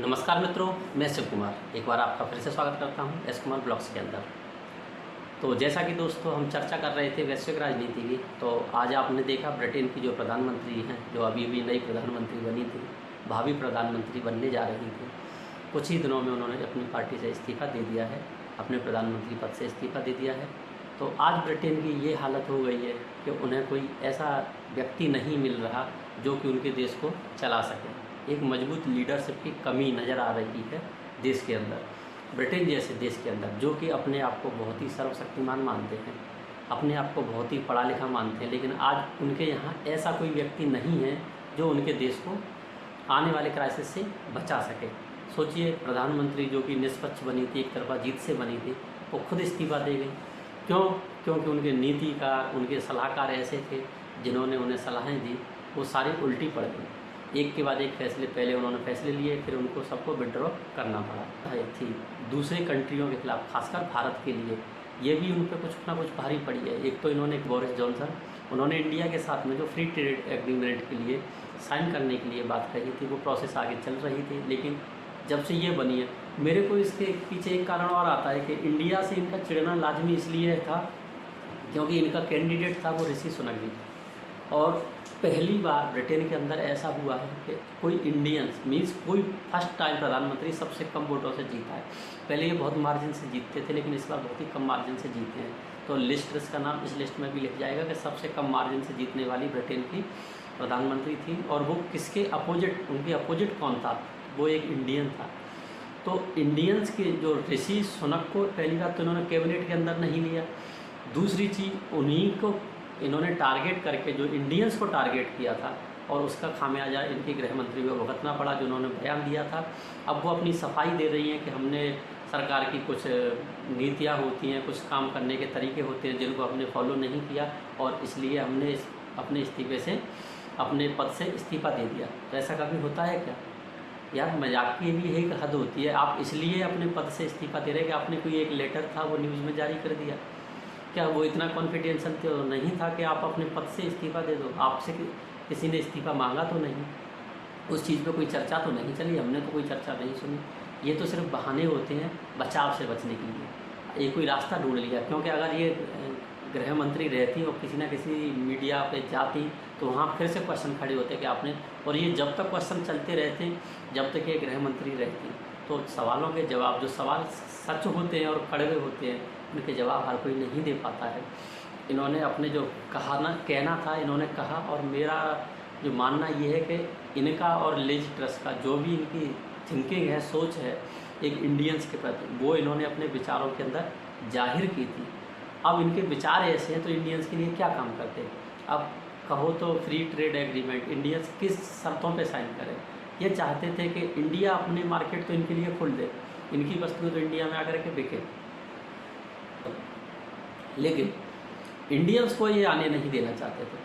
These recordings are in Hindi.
नमस्कार मित्रों, मैं शिव कुमार एक बार आपका फिर से स्वागत करता हूं एस कुमार ब्लॉग्स के अंदर। तो जैसा कि दोस्तों हम चर्चा कर रहे थे वैश्विक राजनीति की, तो आज आपने देखा ब्रिटेन की जो प्रधानमंत्री हैं, जो अभी अभी नई प्रधानमंत्री बनी थी, भावी प्रधानमंत्री बनने जा रही थी, कुछ ही दिनों में उन्होंने अपनी पार्टी से इस्तीफ़ा दे दिया है, अपने प्रधानमंत्री पद से इस्तीफ़ा दे दिया है। तो आज ब्रिटेन की ये हालत हो गई है कि उन्हें कोई ऐसा व्यक्ति नहीं मिल रहा जो कि उनके देश को चला सके। एक मजबूत लीडरशिप की कमी नज़र आ रही है देश के अंदर, ब्रिटेन जैसे देश के अंदर, जो कि अपने आप को बहुत ही सर्वशक्तिमान मानते हैं, अपने आप को बहुत ही पढ़ा लिखा मानते हैं, लेकिन आज उनके यहाँ ऐसा कोई व्यक्ति नहीं है जो उनके देश को आने वाले क्राइसिस से बचा सके। सोचिए, प्रधानमंत्री जो कि निष्पक्ष बनी थी, एक तरफा जीत से बनी थी, वो खुद इस्तीफ़ा दे गई। क्यों? क्योंकि उनके नीतिकार, उनके सलाहकार ऐसे थे जिन्होंने उन्हें सलाहें दी, वो सारी उल्टी पड़ गई। एक के बाद एक फैसले, पहले उन्होंने फैसले लिए, फिर उनको सबको विड्रॉ करना पड़ा थी दूसरे कंट्रियों के खिलाफ, खासकर भारत के लिए ये भी उन पर कुछ ना कुछ भारी पड़ी है। एक तो इन्होंने बोरिस जॉनसन, उन्होंने इंडिया के साथ में जो फ्री ट्रेड एग्रीमेंट के लिए साइन करने के लिए बात कही थी, वो प्रोसेस आगे चल रही थी, लेकिन जब से ये बनी है, मेरे को इसके पीछे एक कारण और आता है कि इंडिया से इनका चिढ़ना लाजमी इसलिए था क्योंकि इनका कैंडिडेट था वो ऋषि सुनक जी। और पहली बार ब्रिटेन के अंदर ऐसा हुआ है कि कोई इंडियंस मीन्स कोई फर्स्ट टाइम प्रधानमंत्री सबसे कम वोटों से जीता है। पहले ये बहुत मार्जिन से जीतते थे, लेकिन इस बार बहुत ही कम मार्जिन से जीते हैं। तो लिस्ट, इसका नाम इस लिस्ट में भी लिख जाएगा कि सबसे कम मार्जिन से जीतने वाली ब्रिटेन की प्रधानमंत्री थी। और वो किसके अपोजिट, उनके अपोजिट कौन था? वो एक इंडियन था। तो इंडियंस के जो ऋषि सुनक को पहली बात तो इन्होंने कैबिनेट के अंदर नहीं लिया। दूसरी चीज़, उन्हीं को इन्होंने टारगेट करके जो इंडियंस को टारगेट किया था, और उसका खामियाजा इनके गृह मंत्री को भुगतना पड़ा, जो उन्होंने बयान दिया था। अब वो अपनी सफाई दे रही हैं कि हमने सरकार की कुछ नीतियाँ होती हैं, कुछ काम करने के तरीके होते हैं जिनको हमने फॉलो नहीं किया, और इसलिए हमने अपने इस्तीफे से, अपने पद से इस्तीफ़ा दे दिया। तो ऐसा कभी होता है क्या यार? मजाक की भी एक हद होती है। आप इसलिए अपने पद से इस्तीफ़ा दे रहे कि आपने कोई एक लेटर था वो न्यूज़ में जारी कर दिया, क्या वो इतना कॉन्फिडेंस तो नहीं था कि आप अपने पद से इस्तीफ़ा दे दो? आपसे किसी ने इस्तीफ़ा मांगा तो नहीं, उस चीज़ पे कोई चर्चा तो नहीं चली, हमने तो कोई चर्चा नहीं सुनी। ये तो सिर्फ बहाने होते हैं बचाव से बचने के लिए, ये कोई रास्ता ढूंढ लिया। क्योंकि अगर ये गृह मंत्री रहती और किसी ना किसी मीडिया पे जाती, तो वहाँ फिर से क्वेश्चन खड़े होते कि आपने, और ये जब तक क्वेश्चन चलते रहते, जब तक ये गृह मंत्री रहती, तो सवालों के जवाब, जो सवाल सच होते हैं और कड़वे होते हैं, उनके जवाब हर कोई नहीं दे पाता है। इन्होंने अपने जो कहना था इन्होंने कहा, और मेरा जो मानना ये है कि इनका और लिज ट्रस का जो भी इनकी थिंकिंग है, सोच है एक इंडियंस के प्रति, वो इन्होंने अपने विचारों के अंदर जाहिर की थी। अब इनके विचार ऐसे हैं तो इंडियंस के लिए क्या काम करते हैं? अब कहो तो फ्री ट्रेड एग्रीमेंट इंडियंस किस शर्तों पे साइन करें? ये चाहते थे कि इंडिया अपने मार्केट तो इनके लिए खोल दे, इनकी वस्तुएं तो इंडिया में आकर के बिके, लेकिन इंडियंस को ये आने नहीं देना चाहते थे।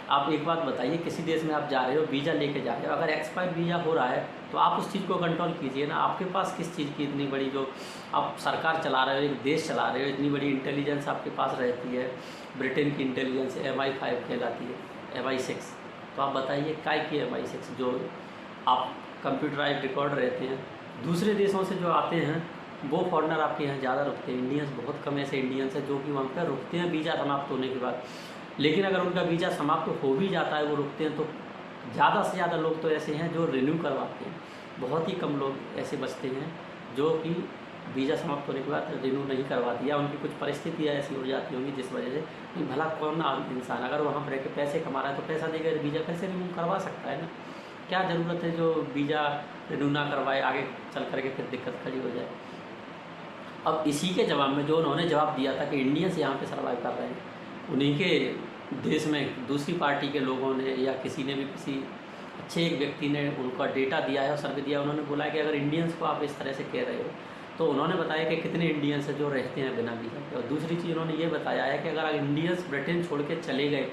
आप एक बात बताइए, किसी देश में आप जा रहे हो, वीज़ा लेके जा रहे हो, अगर एक्सपायर वीज़ा हो रहा है तो आप उस चीज़ को कंट्रोल कीजिए ना। आपके पास किस चीज़ की इतनी बड़ी, जो आप सरकार चला रहे हो, एक देश चला रहे हो, इतनी बड़ी इंटेलिजेंस आपके पास रहती है। ब्रिटेन की इंटेलिजेंस MI5 कहलाती है, MI6। तो आप बताइए काय की MI6, जो आप कंप्यूटराइज रिकॉर्ड रहते हैं दूसरे देशों से जो आते हैं, वो फॉरनर आपके यहाँ ज़्यादा रुकते हैं। इंडियंस बहुत कम ऐसे इंडियंस हैं जो कि वहाँ पर रुकते हैं वीज़ा समाप्त होने के बाद। लेकिन अगर उनका वीज़ा समाप्त हो भी जाता है, वो रुकते हैं, तो ज़्यादा से ज़्यादा लोग तो ऐसे हैं जो रिन्यू करवाते हैं। बहुत ही कम लोग ऐसे बचते हैं जो कि वीज़ा समाप्त होने के बाद रिन्यू नहीं करवाती, या उनकी कुछ परिस्थितियाँ ऐसी हो जाती होंगी जिस वजह से। कि भला कौन इंसान अगर वहाँ पर रह के पैसे कमा रहा है तो पैसा देकर वीज़ा कैसे रिन्यू करवा सकता है ना? क्या ज़रूरत है जो वीज़ा रिन्यू ना करवाए, आगे चल करके फिर दिक्कत खड़ी हो जाए। अब इसी के जवाब में जो उन्होंने जवाब दिया था कि इंडियंस यहाँ पे सर्वाइव कर रहे हैं, उन्हीं के देश में दूसरी पार्टी के लोगों ने या किसी ने भी, किसी अच्छे एक व्यक्ति ने उनका डेटा दिया है और सर्वे दिया। उन्होंने बोला है कि अगर इंडियंस को आप इस तरह से कह रहे हो, तो उन्होंने बताया कि कितने इंडियंस हैं जो रहते हैं बिना वीज़ा के। और दूसरी चीज़ उन्होंने ये बताया है कि अगर इंडियंस ब्रिटेन छोड़ के चले गए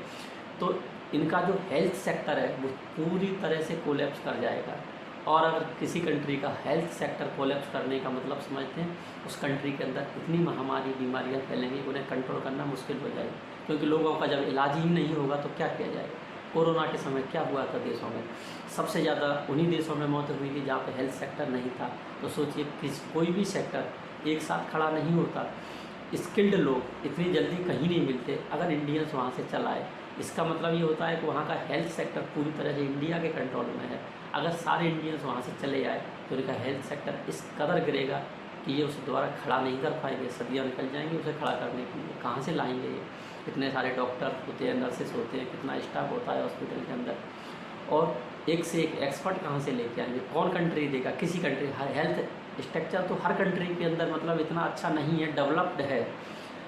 तो इनका जो हेल्थ सेक्टर है वो पूरी तरह से कोलैप्स कर जाएगा। और अगर किसी कंट्री का हेल्थ सेक्टर कोलैप्स करने का मतलब समझते हैं, उस कंट्री के अंदर इतनी महामारी, बीमारियां फैलेंगी, उन्हें कंट्रोल करना मुश्किल हो जाएगा। क्योंकि लोगों का जब इलाज ही नहीं होगा तो क्या किया जाएगा? कोरोना के समय क्या हुआ था देशों में, सबसे ज़्यादा उन्हीं देशों में मौत हुई थी जहाँ पे हेल्थ सेक्टर नहीं था। तो सोचिए कोई भी सेक्टर एक साथ खड़ा नहीं होता, स्किल्ड लोग इतनी जल्दी कहीं नहीं मिलते अगर इंडियंस वहाँ से चलाए। इसका मतलब ये होता है कि वहाँ का हेल्थ सेक्टर पूरी तरह से इंडिया के कंट्रोल में है। अगर सारे इंडियंस वहाँ से चले आए तो उनका हेल्थ सेक्टर इस कदर गिरेगा कि ये उसे दोबारा खड़ा नहीं कर पाएंगे, सदियाँ निकल जाएंगी उसे खड़ा करने के लिए। कहाँ से लाएंगे ये? इतने सारे डॉक्टर होते हैं, नर्सेस होते हैं, कितना स्टाफ होता है हॉस्पिटल के अंदर, और एक से एक एक्सपर्ट कहाँ से लेके आएंगे? कौन कंट्री देगा? किसी कंट्री हेल्थ स्ट्रक्चर तो हर कंट्री के अंदर मतलब इतना अच्छा नहीं है, डेवलप्ड है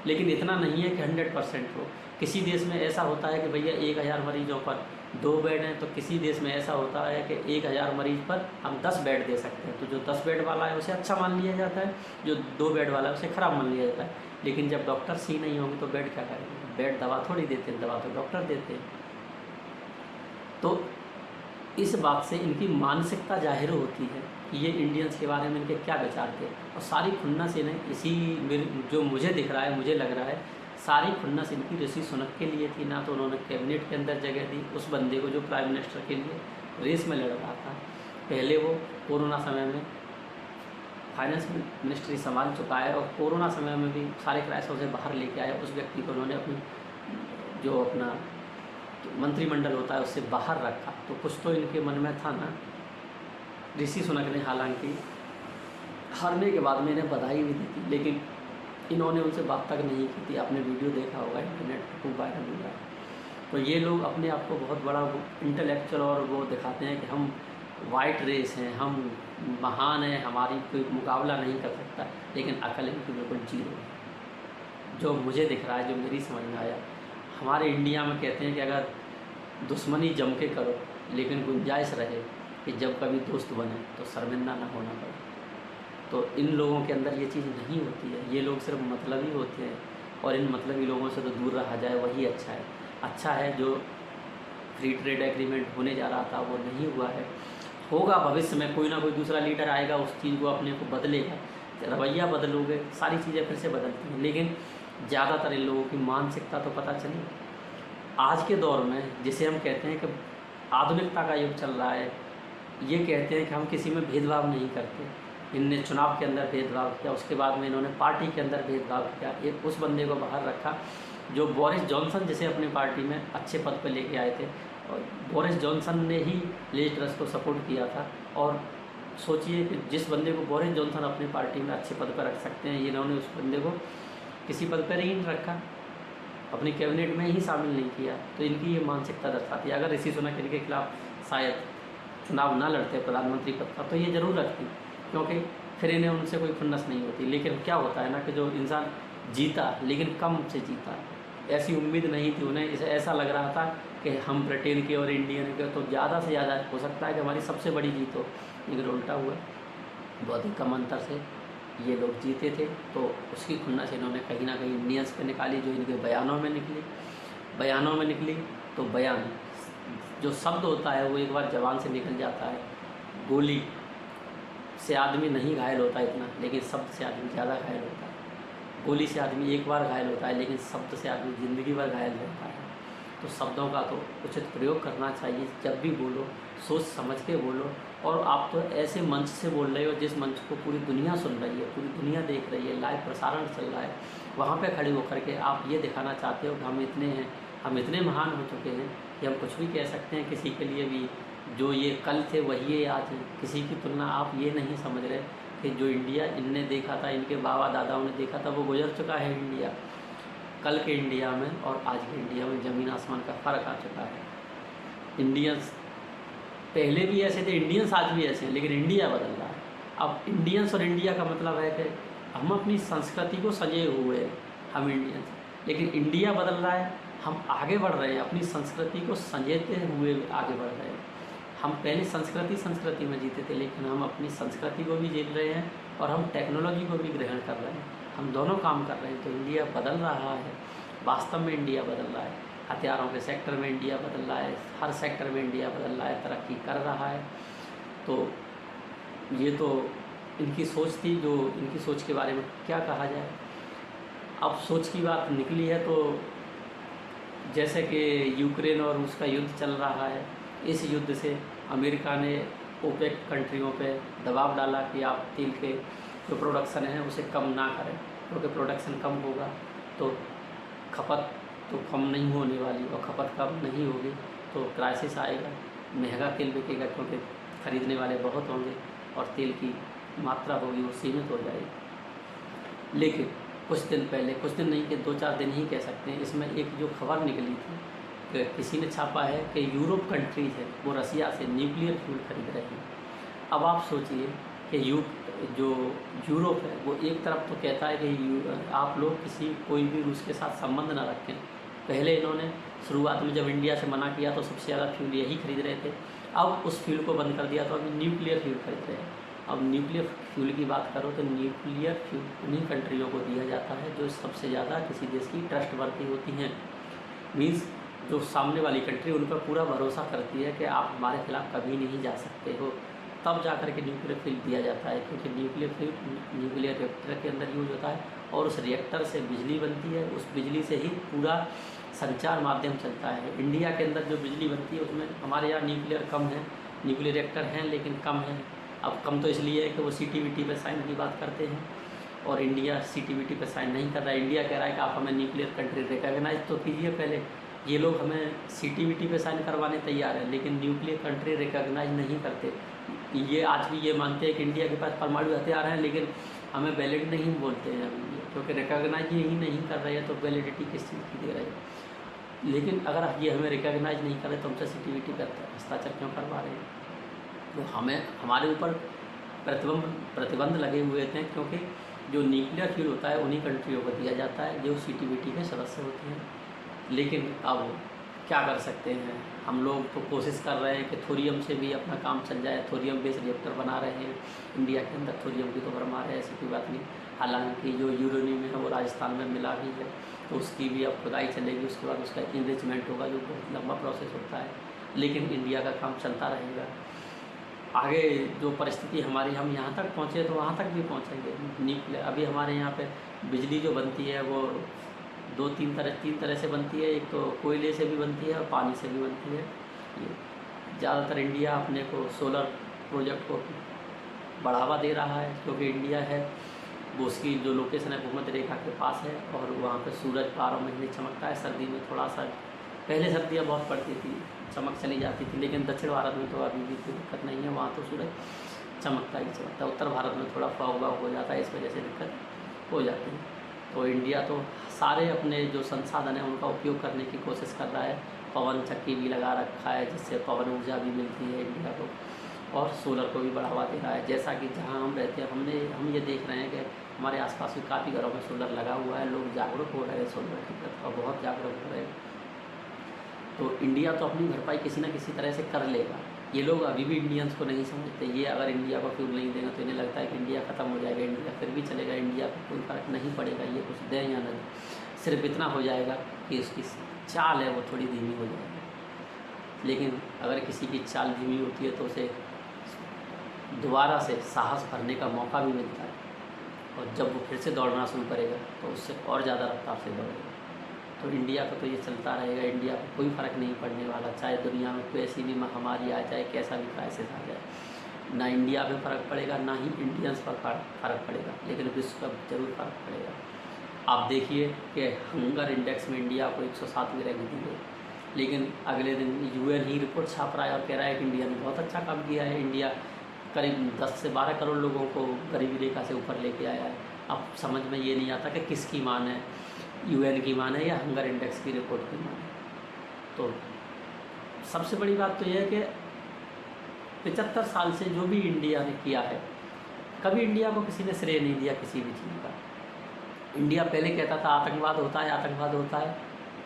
लेकिन इतना नहीं है कि 100% हो। किसी देश में ऐसा होता है कि भैया 1000 मरीजों पर 2 बेड हैं, तो किसी देश में ऐसा होता है कि 1000 मरीज पर हम 10 बेड दे सकते हैं। तो जो 10 बेड वाला है उसे अच्छा मान लिया जाता है, जो 2 बेड वाला है उसे ख़राब मान लिया जाता है। लेकिन जब डॉक्टर सी नहीं होंगे तो बेड क्या करेंगे? बेड दवा थोड़ी देते हैं, दवा तो डॉक्टर देते हैं। तो इस बात से इनकी मानसिकता जाहिर होती है कि ये इंडियंस के बारे में इनके क्या विचार थे। और सारी खुन्नस इन्हें इसी जो मुझे दिख रहा है, मुझे लग रहा है सारी खुन्नस इनकी ऋषि सुनक के लिए थी। ना तो उन्होंने कैबिनेट के अंदर जगह दी उस बंदे को जो प्राइम मिनिस्टर के लिए रेस में लड़ रहा था। पहले वो कोरोना समय में फाइनेंस मिनिस्ट्री संभाल चुका है और कोरोना समय में भी सारे क्राइसिस से बाहर लेके आए उस व्यक्ति को उन्होंने अपना मंत्रिमंडल होता है उससे बाहर रखा। तो कुछ तो इनके मन में था ना। ऋषि सुनक ने हालांकि हारने के बाद में इन्हें बधाई भी दी थी, लेकिन इन्होंने उनसे बात तक नहीं की थी। आपने वीडियो देखा होगा, इंटरनेट पर खूब वायरल हुआ है। तो ये लोग अपने आप को बहुत बड़ा इंटेलेक्चुअल और वो दिखाते हैं कि हम वाइट रेस हैं, हम महान हैं, हमारी कोई मुकाबला नहीं कर सकता, लेकिन अकल इनकी बिल्कुल जीरो है। जो मुझे दिख रहा है, जो मेरी समझ में आया, हमारे इंडिया में कहते हैं कि अगर दुश्मनी जम के करो लेकिन गुंजाइश रहे कि जब कभी दोस्त बने तो शर्मिंदा ना होना पड़े। तो इन लोगों के अंदर ये चीज़ नहीं होती है। ये लोग सिर्फ मतलबी होते हैं और इन मतलबी लोगों से तो दूर रहा जाए वही अच्छा है। अच्छा है जो फ्री ट्रेड एग्रीमेंट होने जा रहा था वो नहीं हुआ है, होगा भविष्य में। कोई ना कोई दूसरा लीडर आएगा, उस चीज़ को अपने को बदलेगा, रवैया बदलोगे, सारी चीज़ें फिर से बदलती हैं। लेकिन ज़्यादातर इन लोगों की मानसिकता तो पता चली आज के दौर में, जिसे हम कहते हैं कि आधुनिकता का युग चल रहा है। ये कहते हैं कि हम किसी में भेदभाव नहीं करते। इनने चुनाव के अंदर भेदभाव किया, उसके बाद में इन्होंने पार्टी के अंदर भेदभाव किया। एक उस बंदे को बाहर रखा जो बोरिस जॉनसन जिसे अपनी पार्टी में अच्छे पद पर लेके आए थे, और बोरिस जॉनसन ने ही लिज ट्रस को सपोर्ट किया था। और सोचिए कि जिस बंदे को बोरिस जॉनसन अपनी पार्टी में अच्छे पद पर रख सकते हैं, इन्होंने उस बंदे को किसी पद पर ही नहीं रखा, अपनी कैबिनेट में ही शामिल नहीं किया। तो इनकी ये मानसिकता दर्शाती है। अगर ऋषि सुनक इनके खिलाफ शायद चुनाव ना लड़ते प्रधानमंत्री पद का तो ये ज़रूर रखती, क्योंकि फिर इन्हें उनसे कोई खुन्नस नहीं होती। लेकिन क्या होता है ना कि जो इंसान जीता लेकिन कम से जीता, ऐसी उम्मीद नहीं थी उन्हें। इसे ऐसा लग रहा था कि हम ब्रिटेन के और इंडियन के तो ज़्यादा से ज़्यादा हो सकता है कि हमारी सबसे बड़ी जीत हो, लेकिन उल्टा हुआ। बहुत ही कम अंतर से ये लोग जीते थे। तो उसकी खुन्नस इन्होंने कहीं ना कहीं इंडियंस पे निकाली, जो इनके बयानों में निकली। तो बयान जो शब्द होता है वो एक बार जबान से निकल जाता है। गोली से आदमी नहीं घायल होता इतना, लेकिन शब्द से आदमी ज़्यादा घायल होता है। गोली से आदमी एक बार घायल होता है, लेकिन शब्द से आदमी ज़िंदगी भर घायल रहता है। तो शब्दों का तो उचित प्रयोग करना चाहिए। जब भी बोलो सोच समझ के बोलो। और आप तो ऐसे मंच से बोल रहे हो जिस मंच को पूरी दुनिया सुन रही है, पूरी दुनिया देख रही है, लाइव प्रसारण चल रहा है। वहाँ पे खड़े होकर के आप ये दिखाना चाहते हो कि हम इतने हैं, हम इतने महान हो चुके हैं कि हम कुछ भी कह सकते हैं किसी के लिए भी। जो ये कल थे वही ये आज हैं, किसी की तुलना आप ये नहीं समझ रहे कि जो इंडिया इनने देखा था, इनके बाबा दादाओं ने देखा था, वो गुजर चुका है इंडिया। कल के इंडिया में और आज के इंडिया में ज़मीन आसमान का फ़र्क आ चुका है। इंडियंस पहले भी ऐसे थे, इंडियंस आज भी ऐसे हैं, लेकिन इंडिया बदल रहा है। अब इंडियंस और इंडिया का मतलब है कि हम अपनी संस्कृति को सजे हुए हैं, हम इंडियंस, लेकिन इंडिया बदल रहा है, हम आगे बढ़ रहे हैं, अपनी संस्कृति को सजेते हुए आगे बढ़ रहे हैं। हम पहले संस्कृति में जीते थे, लेकिन हम अपनी संस्कृति को भी झेल रहे हैं और हम टेक्नोलॉजी को भी ग्रहण कर रहे हैं। हम दोनों काम कर रहे हैं। तो इंडिया बदल रहा है, वास्तव में इंडिया बदल रहा है। हथियारों के सेक्टर में इंडिया बदल रहा है, हर सेक्टर में इंडिया बदल रहा है, तरक्की कर रहा है। तो ये तो इनकी सोच थी। जो इनकी सोच के बारे में क्या कहा जाए। अब सोच की बात निकली है तो जैसे कि यूक्रेन और रूस का युद्ध चल रहा है, इस युद्ध से अमेरिका ने ओपेक कंट्रियों पे दबाव डाला कि आप तेल के जो प्रोडक्शन है उसे कम ना करें, क्योंकि प्रोडक्शन कम होगा तो खपत तो कम नहीं होने वाली, और खपत कम नहीं होगी तो क्राइसिस आएगा, महंगा तेल बिकेगा क्योंकि ख़रीदने वाले बहुत होंगे और तेल की मात्रा होगी वो सीमित हो जाएगी। लेकिन कुछ दिन पहले, कुछ दिन नहीं कि 2-4 दिन ही कह सकते हैं, इसमें एक जो खबर निकली थी कि किसी ने छापा है कि यूरोप कंट्रीज़ है वो रसिया से न्यूक्लियर फ्यूल खरीद रहे हैं। अब आप सोचिए कि जो यूरोप है वो एक तरफ तो कहता है कि आप लोग कोई भी रूस के साथ संबंध ना रखें। पहले इन्होंने शुरुआत में जब इंडिया से मना किया तो सबसे ज़्यादा फ्यूल यही खरीद रहे थे, अब उस फ्यूल को बंद कर दिया तो अभी न्यूक्लियर फ्यूल खरीद रहे हैं। अब न्यूक्लियर फ्यूल की बात करो तो न्यूक्लियर फ्यूल उन्हीं कंट्रियों को दिया जाता है जो सबसे ज़्यादा किसी देश की ट्रस्टवर्दी होती हैं। मीन्स जो सामने वाली कंट्री उन पर पूरा भरोसा करती है कि आप हमारे खिलाफ कभी नहीं जा सकते हो, तब जा कर के न्यूक्लियर फ्यूल दिया जाता है। क्योंकि न्यूक्लियर रिएक्टर के अंदर यूज होता है और उस रिएक्टर से बिजली बनती है, उस बिजली से ही पूरा संचार माध्यम चलता है। इंडिया के अंदर जो बिजली बनती है उसमें हमारे यहाँ न्यूक्लियर कम है, न्यूक्लियर रिएक्टर हैं लेकिन कम है। अब कम तो इसलिए है कि वो CTBT पे साइन की बात करते हैं और इंडिया CTBT पे साइन नहीं कर रहा है। इंडिया कह रहा है कि आप हमें न्यूक्लियर कंट्री रिकॉग्नाइज तो कीजिए पहले। ये लोग हमें CTBT पे साइन करवाने तैयार है लेकिन न्यूक्लियर कंट्री रिकॉग्नाइज नहीं करते। ये आज भी ये मानते हैं कि इंडिया के पास परमाणु हथियार हैं लेकिन हमें वैलिड नहीं बोलते हैं अभी, क्योंकि रिकॉग्नाइज ही नहीं कर रहे हैं तो वैलिडिटी किस चीज़ की दे रहे हैं। लेकिन अगर ये हमें रिकॉग्नाइज नहीं कर रहे तो हमसे CTBT पर हस्ताक्षर क्यों करवा रहे हैं? तो हमारे ऊपर प्रतिबंध लगे हुए थे, क्योंकि जो न्यूक्लियर फ्यूल होता है उन्हीं कंट्रियों को दिया जाता है जो CTBT के सदस्य होते हैं। लेकिन अब क्या कर सकते हैं, हम लोग तो कोशिश कर रहे हैं कि थोरियम से भी अपना काम चल जाए। थोरियम बेस्ड रिएक्टर बना रहे हैं इंडिया के अंदर, थोरियम की तो भरमा है, ऐसी कोई बात नहीं। हालांकि जो यूरेनियम है वो राजस्थान में मिला भी है तो उसकी भी अब खुदाई चलेगी, उसके बाद उसका इनरिचमेंट होगा जो बहुत लंबा प्रोसेस होता है। लेकिन इंडिया का काम चलता रहेगा। आगे जो परिस्थिति हमारी, हम यहाँ तक पहुँचे तो वहाँ तक भी पहुँचेंगे। न्यूक्लियर अभी हमारे यहाँ पे बिजली जो बनती है वो तीन तरह से बनती है। एक तो कोयले से भी बनती है और पानी से भी बनती है। ये ज़्यादातर इंडिया अपने को सोलर प्रोजेक्ट को बढ़ावा दे रहा है, क्योंकि इंडिया है वो उसकी जो लोकेशन है भूमध्य रेखा के पास है और वहाँ पे सूरज 12 महीने चमकता है। सर्दी में थोड़ा सा, पहले सर्दियाँ बहुत पड़ती थी, चमक चली जाती थी, लेकिन दक्षिण भारत में तो अभी भी कोई दिक्कत नहीं है, वहाँ तो सूरज चमकता ही चमकता है। उत्तर भारत में थोड़ा फॉग वाग हो जाता है, इस वजह से दिक्कत हो जाती है। तो इंडिया तो सारे अपने जो संसाधन हैं उनका उपयोग करने की कोशिश कर रहा है। पवन चक्की भी लगा रखा है जिससे पवन ऊर्जा भी मिलती है इंडिया को, और सोलर को भी बढ़ावा दे रहा है। जैसा कि जहाँ हम रहते हैं हम ये देख रहे हैं कि हमारे आसपास भी काफ़ी घरों में सोलर लगा हुआ है, लोग जागरूक हो रहे हैं सोलर की तरफ और बहुत जागरूक हो रहे हैं। तो इंडिया तो अपनी भरपाई किसी न किसी तरह से कर लेगा। ये लोग अभी भी इंडियंस को नहीं समझते। ये अगर इंडिया को फ्यूल नहीं देंगे तो इन्हें लगता है कि इंडिया ख़त्म हो जाएगा, इंडिया फिर भी चलेगा, इंडिया को कोई फ़र्क नहीं पड़ेगा ये कुछ दें या नहीं। सिर्फ इतना हो जाएगा कि उसकी चाल है वो थोड़ी धीमी हो जाएगी। लेकिन अगर किसी की चाल धीमी होती है तो उसे दोबारा से साहस भरने का मौका भी मिलता है, और जब वो फिर से दौड़ना शुरू करेगा तो उससे और ज़्यादा रफ्तार से दौड़ेगा। तो इंडिया का तो ये चलता रहेगा, इंडिया को कोई फ़र्क नहीं पड़ने वाला, चाहे दुनिया में कोई ऐसी भी महामारी आ जाए, कैसा भी क्राइसिस आ जाए, ना इंडिया पे फ़र्क पड़ेगा ना ही इंडियंस पर फ़र्क पड़ेगा, लेकिन विश्व का जरूर फ़र्क पड़ेगा। आप देखिए कि हंगर इंडेक्स में इंडिया को 107वीं रैंक दी गई, लेकिन अगले दिन UN ही रिपोर्ट छाप रहा है और कह रहा है कि इंडिया ने बहुत अच्छा काम किया है। इंडिया करीब 10 से 12 करोड़ लोगों को गरीबी रेखा से ऊपर लेके आया है। अब समझ में ये नहीं आता कि किसकी मान है, UN की मान है या हंगर इंडेक्स की रिपोर्ट की मान है। तो सबसे बड़ी बात तो यह है कि 75 साल से जो भी इंडिया ने किया है, कभी इंडिया को किसी ने श्रेय नहीं दिया किसी भी चीज़ का। इंडिया पहले कहता था आतंकवाद होता है,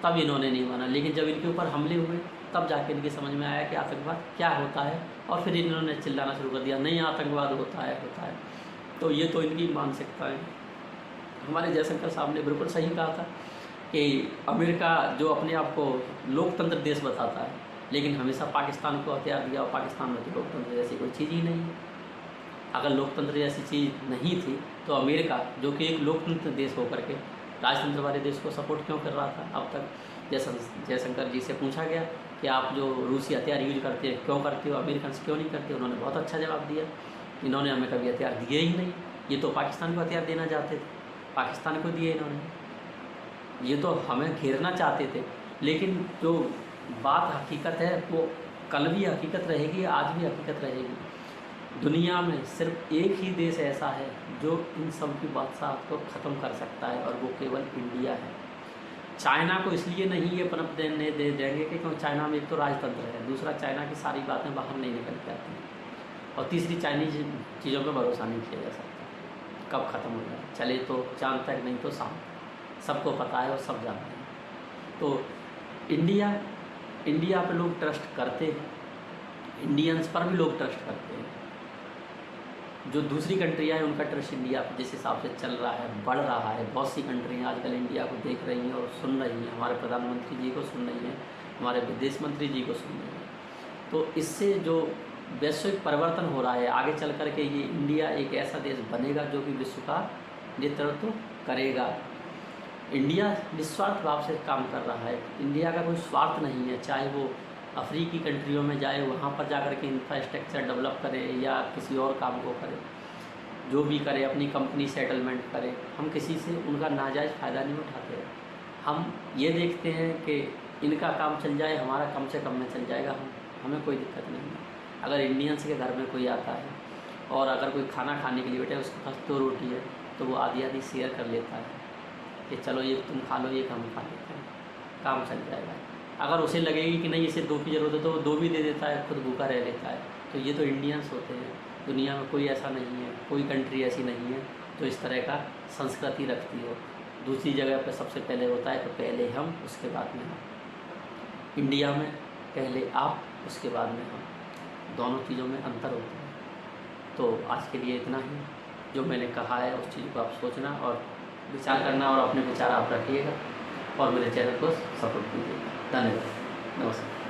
तब इन्होंने नहीं माना, लेकिन जब इनके ऊपर हमले हुए तब जाके इनके समझ में आया कि आतंकवाद क्या होता है, और फिर इन्होंने चिल्लाना शुरू कर दिया नहीं आतंकवाद होता है। तो ये तो इनकी मानसिकता है। हमारे जयशंकर साहब ने बिल्कुल सही कहा था कि अमेरिका जो अपने आप को लोकतंत्र देश बताता है, लेकिन हमेशा पाकिस्तान को हथियार दिया, और पाकिस्तान में तो लोकतंत्र जैसी कोई चीज़ ही नहीं है। अगर लोकतंत्र जैसी चीज़ नहीं थी तो अमेरिका जो कि एक लोकतंत्र देश होकर के राजतंत्र वाले देश को सपोर्ट क्यों कर रहा था अब तक? जयशंकर जी से पूछा गया कि आप जो रूसी हथियार यूज करते हैं क्यों करते हो, अमेरिकन क्यों नहीं करते। उन्होंने बहुत अच्छा जवाब दिया, इन्होंने हमें कभी हथियार दिए ही नहीं, ये तो पाकिस्तान को हथियार देना चाहते थे, पाकिस्तान को दिए इन्होंने, ये तो हमें घेरना चाहते थे। लेकिन जो बात हकीकत है वो कल भी हकीकत रहेगी, आज भी हकीकत रहेगी। दुनिया में सिर्फ एक ही देश ऐसा है जो इन सब की बादशाहत को ख़त्म कर सकता है और वो केवल इंडिया है। चाइना को इसलिए नहीं ये पनप देने दे देंगे कि क्योंकि चाइना में एक तो राजतंत्र है, दूसरा चाइना की सारी बातें बाहर नहीं निकल के आती हैं, और तीसरी चाइनीज चीज़ों पर भरोसा नहीं किया जा सकता, कब ख़त्म हो जाए, चले तो चांद तक नहीं तो शाम तक, सबको पता है और सब जानते हैं। तो इंडिया पे लोग ट्रस्ट करते हैं, इंडियंस पर भी लोग ट्रस्ट करते हैं। जो दूसरी कंट्रियाँ हैं उनका ट्रस्ट इंडिया पर जिस हिसाब से चल रहा है, बढ़ रहा है, बहुत सी कंट्रियाँ आजकल इंडिया को देख रही हैं और सुन रही हैं, हमारे प्रधानमंत्री जी को सुन रही हैं, हमारे विदेश मंत्री जी को सुन रही हैं। तो इससे जो वैश्विक परिवर्तन हो रहा है, आगे चल कर के ये इंडिया एक ऐसा देश बनेगा जो कि विश्व का नेतृत्व करेगा। इंडिया निस्वार्थ भाव से काम कर रहा है, इंडिया का कोई स्वार्थ नहीं है, चाहे वो अफ्रीकी कंट्रियों में जाए, वहाँ पर जाकर के इंफ्रास्ट्रक्चर डेवलप करे या किसी और काम को करे, जो भी करे, अपनी कंपनी सेटलमेंट करे, हम किसी से उनका नाजायज़ फ़ायदा नहीं उठाते हैं। हम ये देखते हैं कि इनका काम चल जाए, हमारा कम से कम में चल जाएगा, हमें कोई दिक्कत नहीं है। अगर इंडियंस के घर में कोई आता है और अगर कोई खाना खाने के लिए बैठे उसके पास 2 रोटी है तो वो आधी आधी शेयर कर लेता है कि चलो ये तुम खा लो, ये हम खा लेते हैं, काम चल जाएगा। अगर उसे लगेगी कि नहीं इसे 2 की ज़रूरत है तो वो 2 भी दे देता है, खुद भूखा रह लेता है। तो ये तो इंडियंस होते हैं, दुनिया में कोई ऐसा नहीं है, कोई कंट्री ऐसी नहीं है जो इस तरह का संस्कृति रखती हो। दूसरी जगह पर सबसे पहले होता है तो पहले हम उसके बाद में हम। इंडिया में पहले आप उसके बाद में हम, दोनों चीज़ों में अंतर होता है। तो आज के लिए इतना ही, जो मैंने कहा है उस चीज़ को आप सोचना और विचार करना और अपने विचार आप रखिएगा और मेरे चैनल को सपोर्ट कीजिएगा। धन्यवाद, नमस्कार।